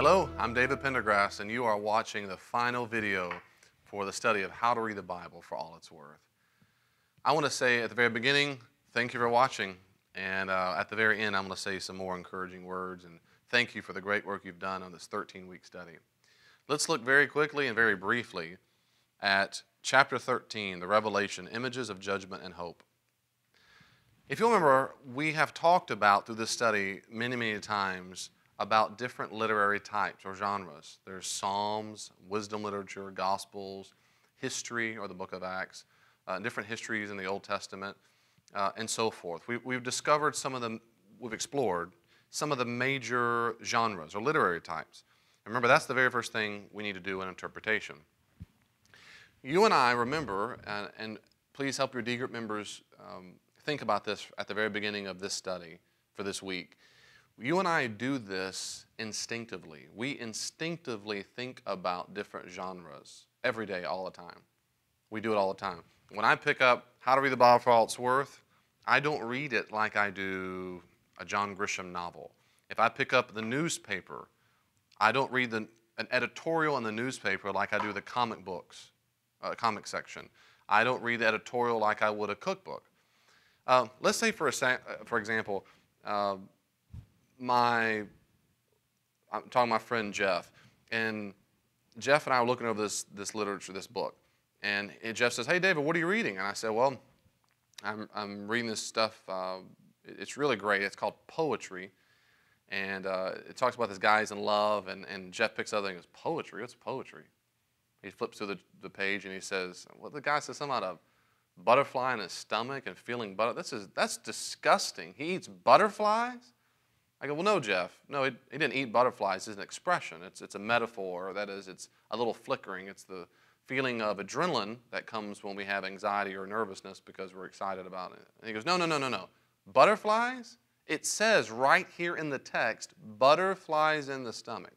Hello, I'm David Pendergrass, and you are watching the final video for the study of how to read the Bible for all it's worth. I want to say at the very beginning, thank you for watching, and at the very end, I'm going to say some more encouraging words, and thank you for the great work you've done on this 13-week study. Let's look very quickly and very briefly at chapter 13, the Revelation, Images of Judgment and Hope. If you'll remember, we have talked about through this study many times about different literary types or genres. There's Psalms, wisdom literature, Gospels, history or the book of Acts, different histories in the Old Testament, and so forth. We've discovered some of them, we've explored some of the major genres or literary types. Remember, that's the very first thing we need to do in interpretation. You and I remember, and please help your DGroup members think about this at the very beginning of this study for this week. You and I do this instinctively. We instinctively think about different genres every day, all the time. We do it all the time. When I pick up How to Read the Bible for All It's Worth, I don't read it like I do a John Grisham novel. If I pick up the newspaper, I don't read an editorial in the newspaper like I do the comic books, comic section. I don't read the editorial like I would a cookbook. Let's say, for example, I'm talking to my friend Jeff, and Jeff and I were looking over this literature, this book, and Jeff says, "Hey David, what are you reading?" And I said, "Well, I'm reading this stuff. It's really great. It's called poetry, and it talks about this guy's in love." And Jeff picks up and goes, "Poetry? What's poetry?" He flips through the page and he says, "Well, the guy says something about a butterfly in his stomach and feeling butter. That's disgusting. He eats butterflies?" I go, "Well, no, Jeff. No, he didn't eat butterflies. It's an expression. It's a metaphor. That is, it's a little flickering. It's the feeling of adrenaline that comes when we have anxiety or nervousness because we're excited about it." And he goes, No. Butterflies? It says right here in the text, butterflies in the stomach."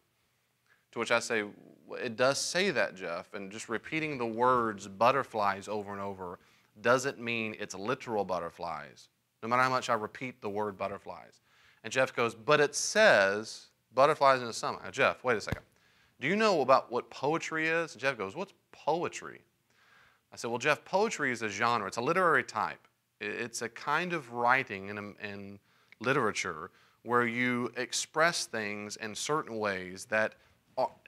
To which I say, "It does say that, Jeff, and just repeating the words butterflies over and over doesn't mean it's literal butterflies, no matter how much I repeat the word butterflies." And Jeff goes, "But it says butterflies in the stomach." Now, Jeff, wait a second. Do you know about what poetry is? And Jeff goes, "What's poetry?" I said, "Well, Jeff, poetry is a genre. It's a literary type. It's a kind of writing in literature where you express things in certain ways that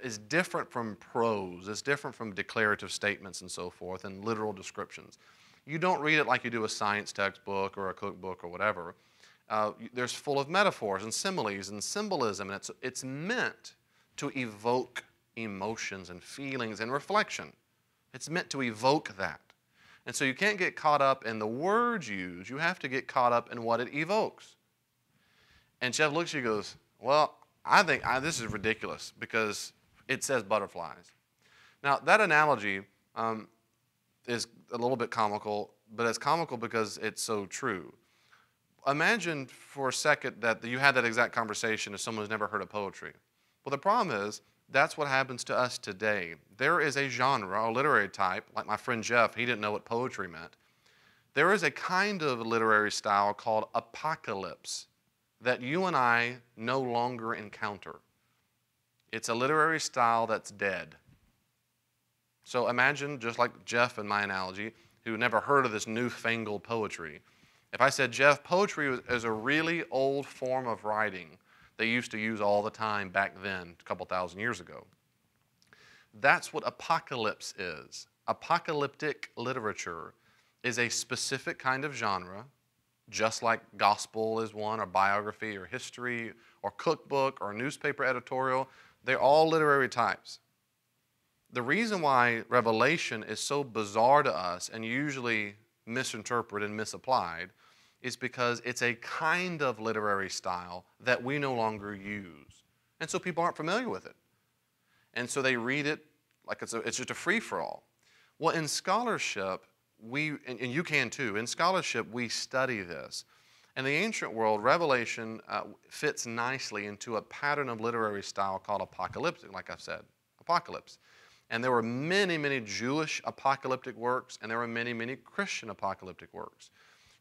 is different from prose. It's different from declarative statements and so forth and literal descriptions. You don't read it like you do a science textbook or a cookbook or whatever. There's full of metaphors and similes and symbolism, and it's meant to evoke emotions and feelings and reflection. It's meant to evoke that. And so you can't get caught up in the words used. You have to get caught up in what it evokes." And Jeff looks at you and goes, "Well, I think this is ridiculous because it says butterflies." Now, that analogy is a little bit comical, but it's comical because it's so true. Imagine for a second that you had that exact conversation with someone who's never heard of poetry. Well, the problem is that's what happens to us today. There is a genre, a literary type, like my friend Jeff, he didn't know what poetry meant. There is a kind of literary style called apocalypse that you and I no longer encounter. It's a literary style that's dead. So imagine, just like Jeff in my analogy, who never heard of this newfangled poetry. If I said, "Jeff, poetry is a really old form of writing they used to use all the time back then, a couple thousand years ago." That's what apocalypse is. Apocalyptic literature is a specific kind of genre, just like gospel is one, or biography, or history, or cookbook, or newspaper editorial. They're all literary types. The reason why Revelation is so bizarre to us and usually misinterpreted and misapplied is because it's a kind of literary style that we no longer use. And so people aren't familiar with it. And so they read it like it's just a free-for-all. Well, in scholarship, and you can too, in scholarship we study this. In the ancient world, Revelation fits nicely into a pattern of literary style called apocalyptic, like I've said, apocalypse. And there were many Jewish apocalyptic works, and there were many Christian apocalyptic works.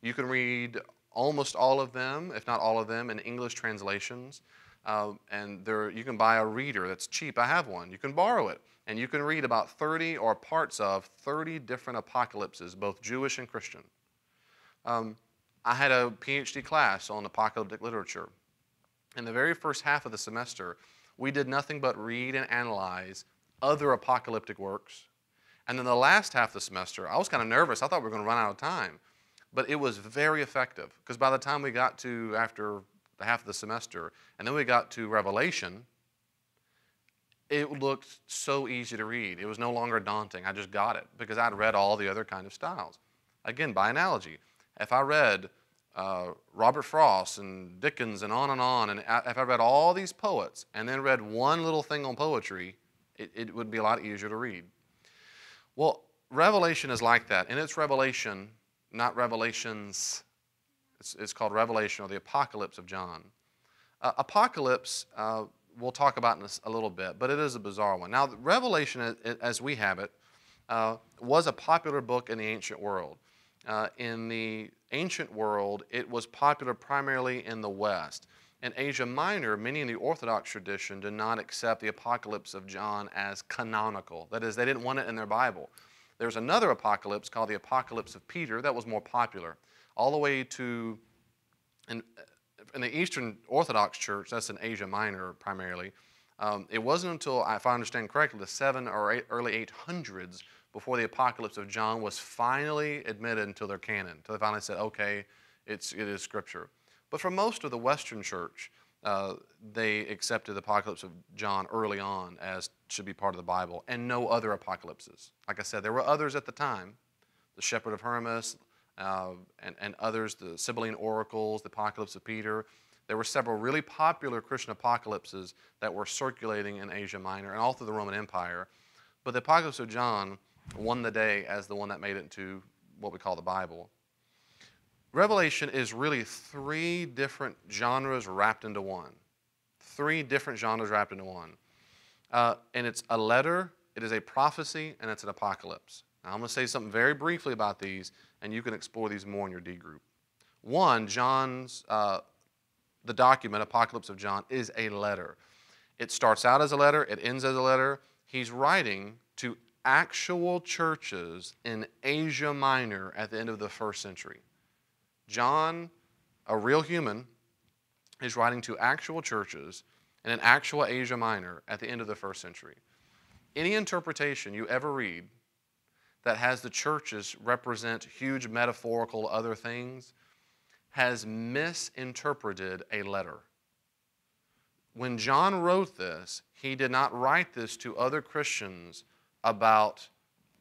You can read almost all of them, if not all of them, in English translations. and you can buy a reader that's cheap. I have one. You can borrow it, and you can read about 30 or parts of 30 different apocalypses, both Jewish and Christian. I had a PhD class on apocalyptic literature. In the very first half of the semester, we did nothing but read and analyze other apocalyptic works. And then the last half of the semester, I was kind of nervous. I thought we were going to run out of time. But it was very effective, because by the time we got to after the half of the semester, and then we got to Revelation, it looked so easy to read. It was no longer daunting. I just got it because I'd read all the other kind of styles. Again, by analogy, if I read Robert Frost and Dickens and on, and if I read all these poets and then read one little thing on poetry, it would be a lot easier to read. Well, Revelation is like that, and it's Revelation, not Revelations. It's called Revelation, or the Apocalypse of John. Apocalypse, we'll talk about in a little bit, but it is a bizarre one. Now, Revelation, as we have it, was a popular book in the ancient world. In the ancient world, it was popular primarily in the West. In Asia Minor, many in the Orthodox tradition did not accept the Apocalypse of John as canonical. That is, they didn't want it in their Bible. There's another apocalypse called the Apocalypse of Peter that was more popular. All the way to, in the Eastern Orthodox Church, that's in Asia Minor primarily, it wasn't until, if I understand correctly, the early 800s before the Apocalypse of John was finally admitted into their canon, until they finally said, okay, it is Scripture. But for most of the Western Church, they accepted the Apocalypse of John early on as should be part of the Bible, and no other apocalypses. Like I said, there were others at the time, the Shepherd of Hermas, and others, the Sibylline Oracles, the Apocalypse of Peter. There were several really popular Christian apocalypses that were circulating in Asia Minor and all through the Roman Empire. But the Apocalypse of John won the day as the one that made it into what we call the Bible. Revelation is really three different genres wrapped into one. Three different genres wrapped into one. And it's a letter, it is a prophecy, and it's an apocalypse. Now, I'm going to say something very briefly about these, and you can explore these more in your D group. One, the document, Apocalypse of John, is a letter. It starts out as a letter, it ends as a letter. He's writing to actual churches in Asia Minor at the end of the first century. John, a real human, is writing to actual churches in an actual Asia Minor at the end of the first century. Any interpretation you ever read that has the churches represent huge metaphorical other things has misinterpreted a letter. When John wrote this, he did not write this to other Christians about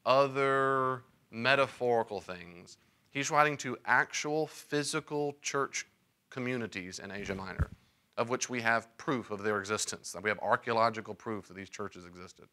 other metaphorical things. He's writing to actual physical church communities in Asia Minor, of which we have proof of their existence. We have archaeological proof that these churches existed.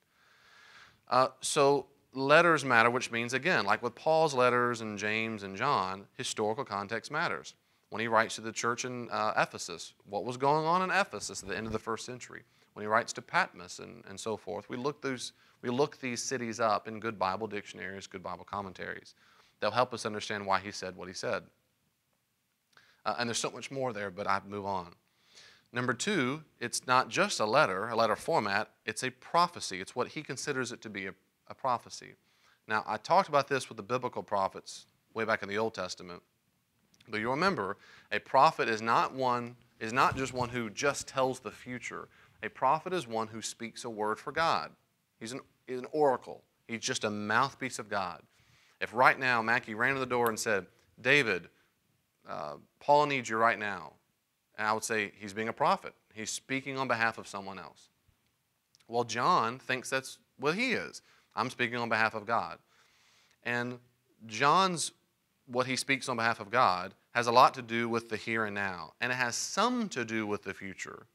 So letters matter, which means, again, like with Paul's letters and James and John, historical context matters. When he writes to the church in Ephesus, what was going on in Ephesus at the end of the first century? When he writes to Patmos and so forth, we look these cities up in good Bible dictionaries, good Bible commentaries. They'll help us understand why he said what he said. And there's so much more there, but I move on. Number two, it's not just a letter format, it's a prophecy. It's what he considers it to be, a prophecy. Now, I talked about this with the biblical prophets way back in the Old Testament. But you'll remember, a prophet is not just one who just tells the future. A prophet is one who speaks a word for God. He's an oracle. He's just a mouthpiece of God. If right now Mackie ran to the door and said, David, Paul needs you right now, and I would say he's being a prophet. He's speaking on behalf of someone else. Well, John thinks that's what he is. I'm speaking on behalf of God. And what he speaks on behalf of God has a lot to do with the here and now, and it has some to do with the future,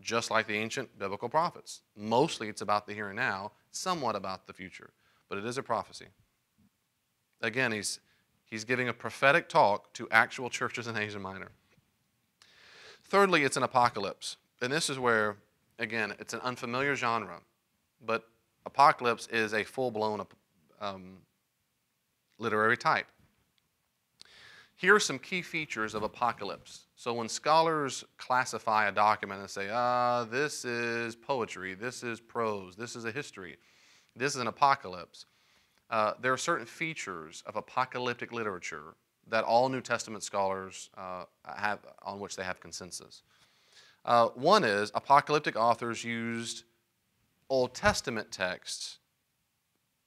just like the ancient biblical prophets. Mostly it's about the here and now, somewhat about the future, but it is a prophecy. Again, he's giving a prophetic talk to actual churches in Asia Minor. Thirdly, it's an apocalypse, and this is where, again, it's an unfamiliar genre, but apocalypse is a full-blown literary type. Here are some key features of apocalypse. So when scholars classify a document and say, this is poetry, this is prose, this is a history, this is an apocalypse, there are certain features of apocalyptic literature that all New Testament scholars have, on which they have consensus. One is apocalyptic authors used Old Testament texts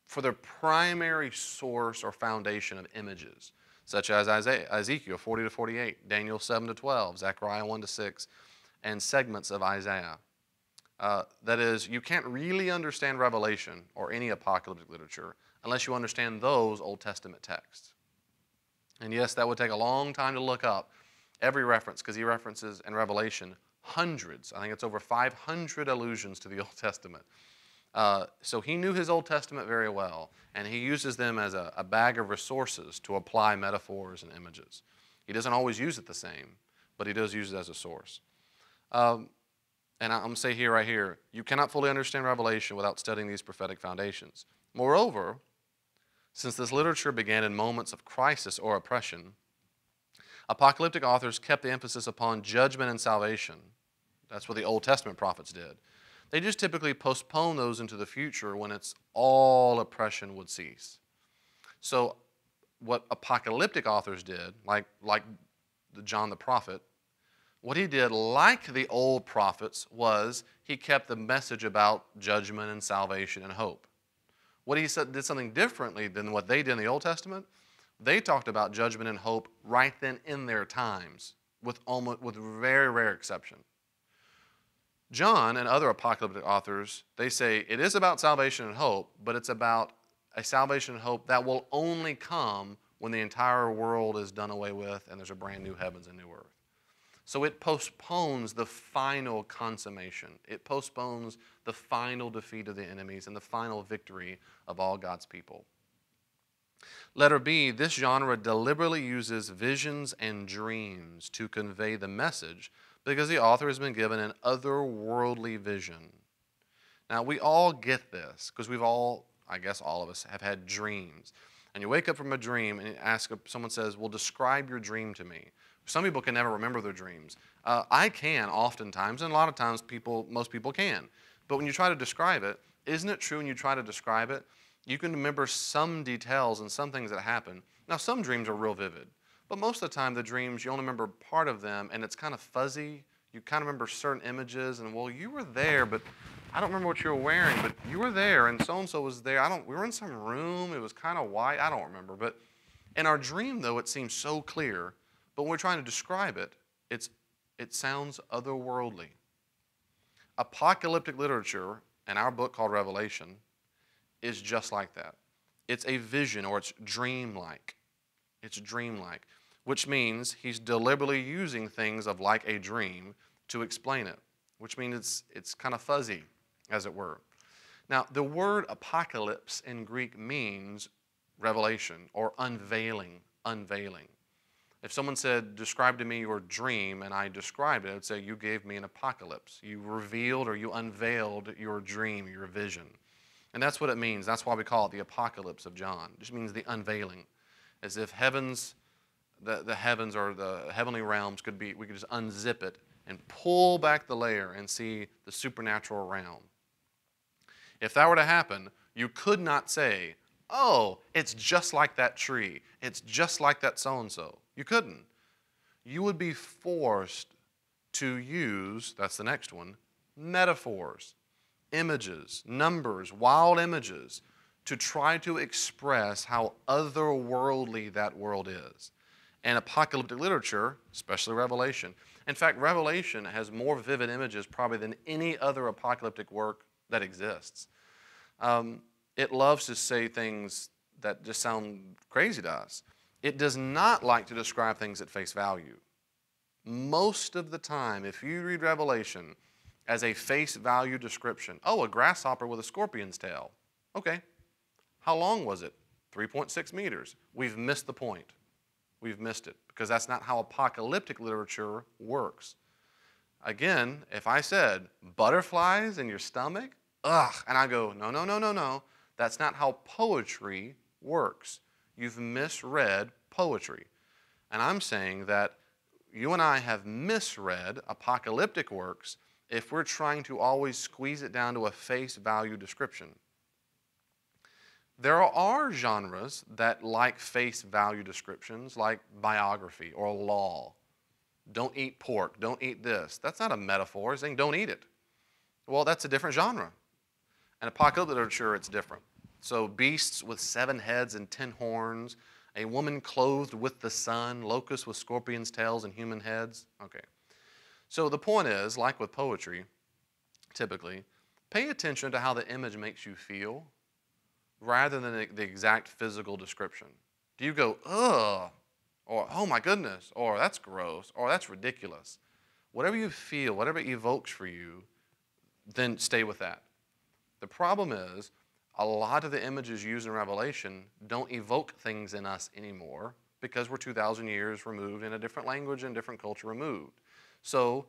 for their primary source or foundation of images, such as Ezekiel 40 to 48, Daniel 7 to 12, Zechariah 1 to 6, and segments of Isaiah. That is, you can't really understand Revelation or any apocalyptic literature unless you understand those Old Testament texts. And yes, that would take a long time to look up every reference, because he references in Revelation hundreds, I think it's over 500 allusions to the Old Testament. So he knew his Old Testament very well, and he uses them as a bag of resources to apply metaphors and images. He doesn't always use it the same, but he does use it as a source. And I'm going to say here, right here, you cannot fully understand Revelation without studying these prophetic foundations. Moreover, since this literature began in moments of crisis or oppression, apocalyptic authors kept the emphasis upon judgment and salvation. That's what the Old Testament prophets did. They just typically postpone those into the future when it's all oppression would cease. So what apocalyptic authors did, like John the prophet, what he did, like the old prophets, was he kept the message about judgment and salvation and hope. What he said did something differently than what they did in the Old Testament. They talked about judgment and hope right then in their times, with very rare exception. John and other apocalyptic authors, they say it is about salvation and hope, but it's about a salvation and hope that will only come when the entire world is done away with and there's a brand new heavens and new earth. So it postpones the final consummation. It postpones the final defeat of the enemies and the final victory of all God's people. Letter B, this genre deliberately uses visions and dreams to convey the message because the author has been given an otherworldly vision. Now, we all get this because we've all, I guess all of us, have had dreams. And you wake up from a dream and someone says, well, describe your dream to me. Some people can never remember their dreams. I can oftentimes, and a lot of times most people can. But when you try to describe it, isn't it true when you try to describe it, you can remember some details and some things that happen. Now, some dreams are real vivid. But most of the time, the dreams, you only remember part of them, and it's kind of fuzzy. You kind of remember certain images, and, well, you were there, but I don't remember what you were wearing, but you were there, and so-and-so was there. We were in some room. It was kind of white. I don't remember. But in our dream, though, it seems so clear. But when we're trying to describe it, it sounds otherworldly. Apocalyptic literature, in our book called Revelation, is just like that. It's a vision, or it's dreamlike. It's dreamlike, which means he's deliberately using things of like a dream to explain it, which means it's kind of fuzzy, as it were. Now, the word apocalypse in Greek means revelation or unveiling. If someone said, describe to me your dream, and I described it, I would say, you gave me an apocalypse. You revealed or you unveiled your dream, your vision. And that's what it means. That's why we call it the apocalypse of John. It just means the unveiling. As if the heavens or the heavenly realms we could just unzip it and pull back the layer and see the supernatural realm. If that were to happen, you could not say, oh, it's just like that tree. It's just like that so-and-so. You couldn't. You would be forced to use, that's the next one, metaphors, images, numbers, wild images, to try to express how otherworldly that world is. And apocalyptic literature, especially Revelation. In fact, Revelation has more vivid images probably than any other apocalyptic work that exists. It loves to say things that just sound crazy to us. It does not like to describe things at face value. Most of the time, if you read Revelation as a face value description, oh, a grasshopper with a scorpion's tail. Okay. How long was it? 3.6 meters. We've missed the point. We've missed it because that's not how apocalyptic literature works. Again, if I said butterflies in your stomach, ugh, and I go, no. That's not how poetry works. You've misread poetry. And I'm saying that you and I have misread apocalyptic works if we're trying to always squeeze it down to a face value description. There are genres that like face value descriptions, like biography or law. Don't eat pork, don't eat this. That's not a metaphor, it's saying don't eat it. Well, that's a different genre. In apocalyptic literature, it's different. So beasts with 7 heads and 10 horns, a woman clothed with the sun, locusts with scorpions' tails and human heads. Okay. So the point is, like with poetry, typically, pay attention to how the image makes you feel rather than the exact physical description. Do you go, ugh, or oh my goodness, or that's gross, or that's ridiculous? Whatever you feel, whatever it evokes for you, then stay with that. The problem is, a lot of the images used in Revelation don't evoke things in us anymore because we're 2,000 years removed in a different language and different culture removed. So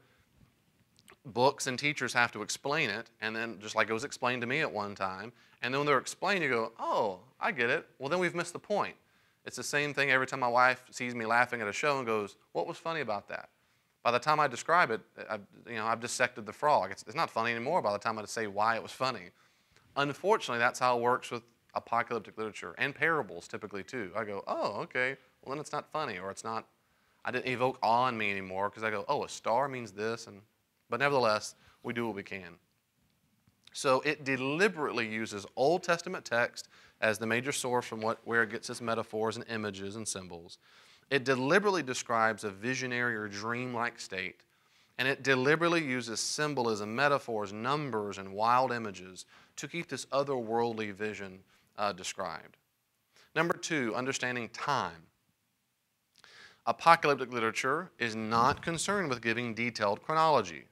books and teachers have to explain it, and then just like it was explained to me at one time, and then when they're explained, you go, oh, I get it. Well, then we've missed the point. It's the same thing every time my wife sees me laughing at a show and goes, what was funny about that? By the time I describe it, I've dissected the frog. It's not funny anymore by the time I say why it was funny. Unfortunately, that's how it works with apocalyptic literature and parables typically too. I go, oh, okay, well then it's not funny, or it's not, I didn't evoke awe in me anymore because I go, oh, a star means this, but nevertheless, we do what we can. So it deliberately uses Old Testament text as the major source from where it gets its metaphors and images and symbols. It deliberately describes a visionary or dreamlike state, and it deliberately uses symbolism, metaphors, numbers, and wild images to keep this otherworldly vision described. Number 2, understanding time. Apocalyptic literature is not concerned with giving detailed chronology,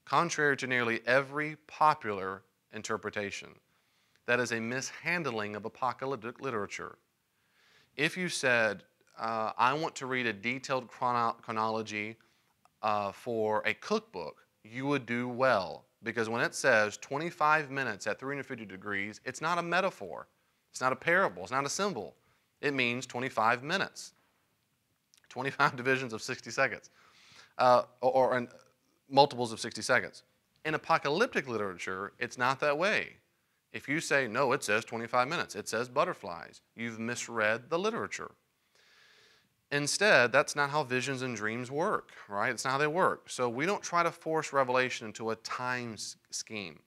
contrary to nearly every popular interpretation. That is a mishandling of apocalyptic literature. If you said, I want to read a detailed chronology for a cookbook, you would do well. Because when it says 25 minutes at 350 degrees, it's not a metaphor. It's not a parable. It's not a symbol. It means 25 minutes. 25 divisions of 60 seconds. Or multiples of 60 seconds. In apocalyptic literature, it's not that way. If you say, no, it says 25 minutes, it says butterflies, you've misread the literature. Instead, that's not how visions and dreams work, right? It's not how they work. So we don't try to force revelation into a time scheme.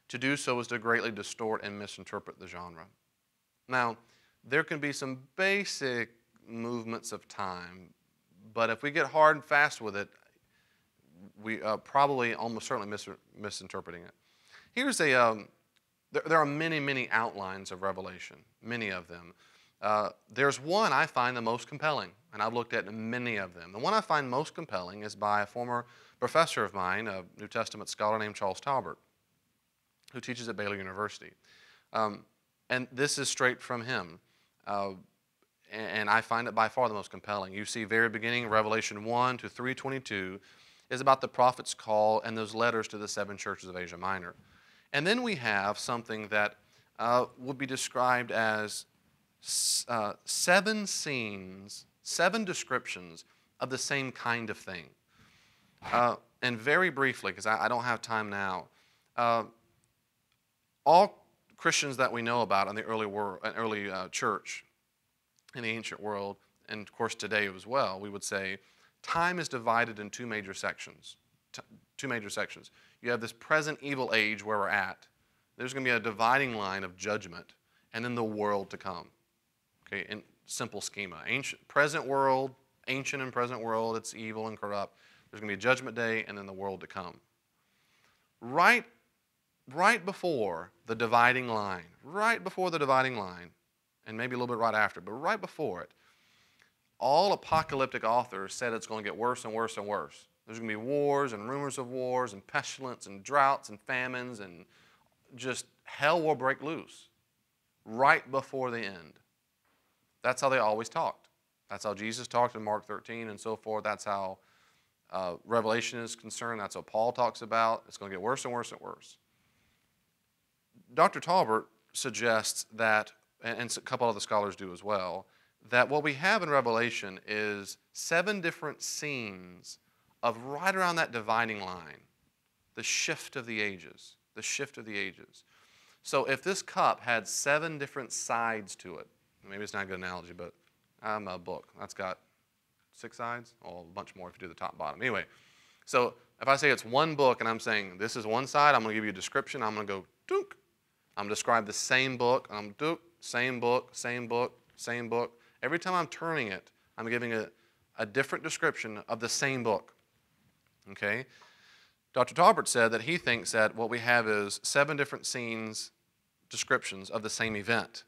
To do so is to greatly distort and misinterpret the genre. Now, there can be some basic movements of time, but if we get hard and fast with it, we probably almost certainly misinterpreting it. Here's there are many, many outlines of Revelation, many of them. There's one I find the most compelling, and I've looked at many of them. The one I find most compelling is by a former professor of mine, a New Testament scholar named Charles Talbert, who teaches at Baylor University. And this is straight from him. And I find it by far the most compelling. You see, very beginning, Revelation 1 to 3:22 is about the prophet's call and those letters to the 7 churches of Asia Minor. And then we have something that would be described as 7 scenes, 7 descriptions of the same kind of thing. And very briefly, because I don't have time now, all Christians that we know about in the early church, in the ancient world, and of course today as well, we would say time is divided in 2 major sections. 2 major sections. You have this present evil age where we're at. There's going to be a dividing line of judgment, and then the world to come. Okay, in simple schema. Present world, ancient and present world, it's evil and corrupt. There's going to be a judgment day, and then the world to come. Right before the dividing line, and maybe a little bit right after, but right before it, all apocalyptic authors said it's going to get worse and worse and worse. There's going to be wars and rumors of wars and pestilence and droughts and famines, and just hell will break loose right before the end. That's how they always talked. That's how Jesus talked in Mark 13 and so forth. That's how Revelation is concerned. That's what Paul talks about. It's going to get worse and worse and worse. Dr. Talbert suggests that, and a couple other scholars do as well, that what we have in Revelation is 7 different scenes of right around that dividing line, the shift of the ages, the shift of the ages. So if this cup had 7 different sides to it, maybe it's not a good analogy, but I'm a book. That's got 6 sides, or a bunch more if you do the top bottom. Anyway, so if I say it's one book and I'm saying this is one side, I'm going to give you a description. I'm going to go, dook. I'm going to describe the same book. I'm dook, same book, same book, same book. Every time I'm turning it, I'm giving a different description of the same book. Okay? Dr. Talbert said that he thinks that what we have is 7 different scenes, descriptions of the same event,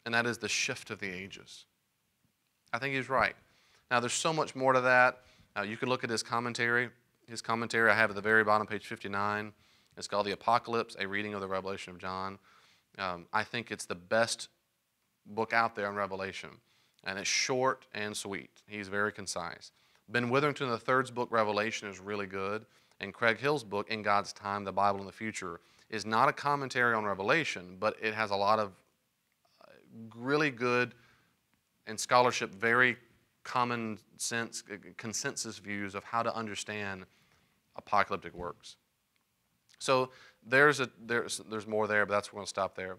and that is the shift of the ages. I think he's right. Now, there's so much more to that. You can look at his commentary. His commentary I have at the very bottom, page 59. It's called The Apocalypse, a reading of the Revelation of John. I think it's the best book out there on Revelation, and it's short and sweet. He's very concise. Ben Witherington III's book, Revelation, is really good. And Craig Hill's book, In God's Time, the Bible in the Future, is not a commentary on Revelation, but it has a lot of really good and scholarship, very common sense, consensus views of how to understand apocalyptic works. So there's more there, but that's where we're going to stop there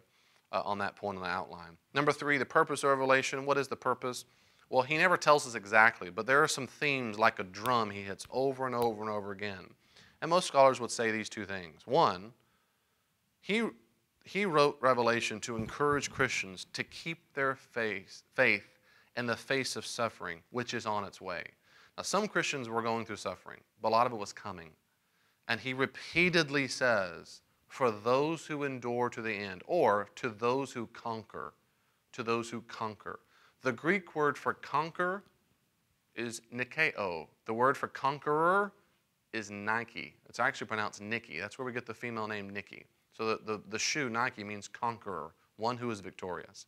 on that point in the outline. Number 3, the purpose of Revelation. What is the purpose? Well, he never tells us exactly, but there are some themes like a drum he hits over and over and over again. And most scholars would say these 2 things. One, he wrote Revelation to encourage Christians to keep their faith in the face of suffering, which is on its way. Now, some Christians were going through suffering, but a lot of it was coming. And he repeatedly says, for those who endure to the end, or to those who conquer, to those who conquer. The Greek word for conquer is nikeo. The word for conqueror is Nike. It's actually pronounced Nikki. That's where we get the female name Nikki. So the shoe Nike means conqueror, one who is victorious.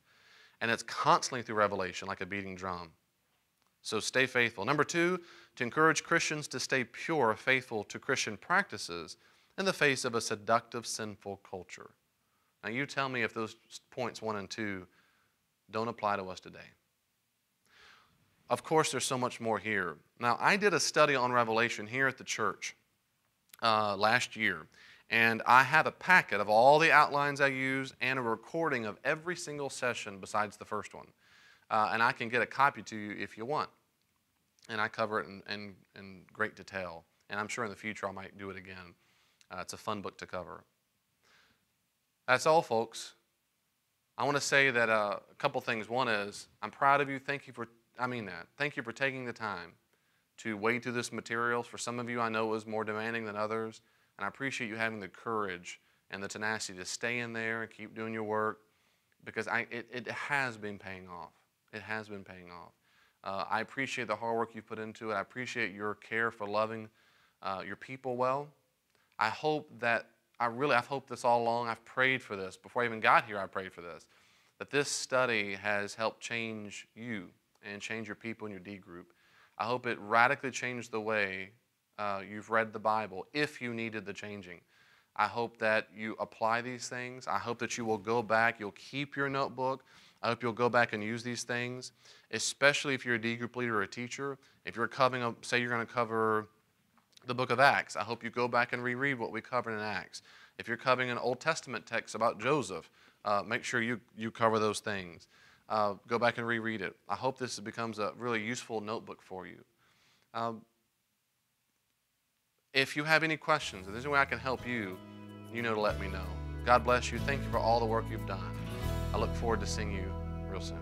And it's constantly through Revelation like a beating drum. So stay faithful. Number 2, to encourage Christians to stay pure, faithful to Christian practices in the face of a seductive, sinful culture. Now you tell me if those points 1 and 2 don't apply to us today. Of course, there's so much more here. Now, I did a study on Revelation here at the church last year, and I have a packet of all the outlines I use and a recording of every single session besides the first one. And I can get a copy to you if you want. And I cover it in great detail. And I'm sure in the future I might do it again. It's a fun book to cover. That's all, folks. I want to say that a couple things. One is, I'm proud of you. Thank you for taking the time to wade through this material. For some of you, I know it was more demanding than others, and I appreciate you having the courage and the tenacity to stay in there and keep doing your work, because it has been paying off. It has been paying off. I appreciate the hard work you put into it. I appreciate your care for loving your people well. I've hoped this all along. I've prayed for this. Before I even got here, I prayed for this. That this study has helped change you and change your people in your D group. I hope it radically changed the way you've read the Bible, if you needed the changing. I hope that you apply these things. I hope that you will go back, you'll keep your notebook. I hope you'll go back and use these things, especially if you're a D group leader or a teacher. If you're covering, say you're going to cover the book of Acts, I hope you go back and reread what we covered in Acts. If you're covering an Old Testament text about Joseph, make sure you cover those things. Go back and reread it. I hope this becomes a really useful notebook for you. If you have any questions, if there's any way I can help you, you know to let me know. God bless you. Thank you for all the work you've done. I look forward to seeing you real soon.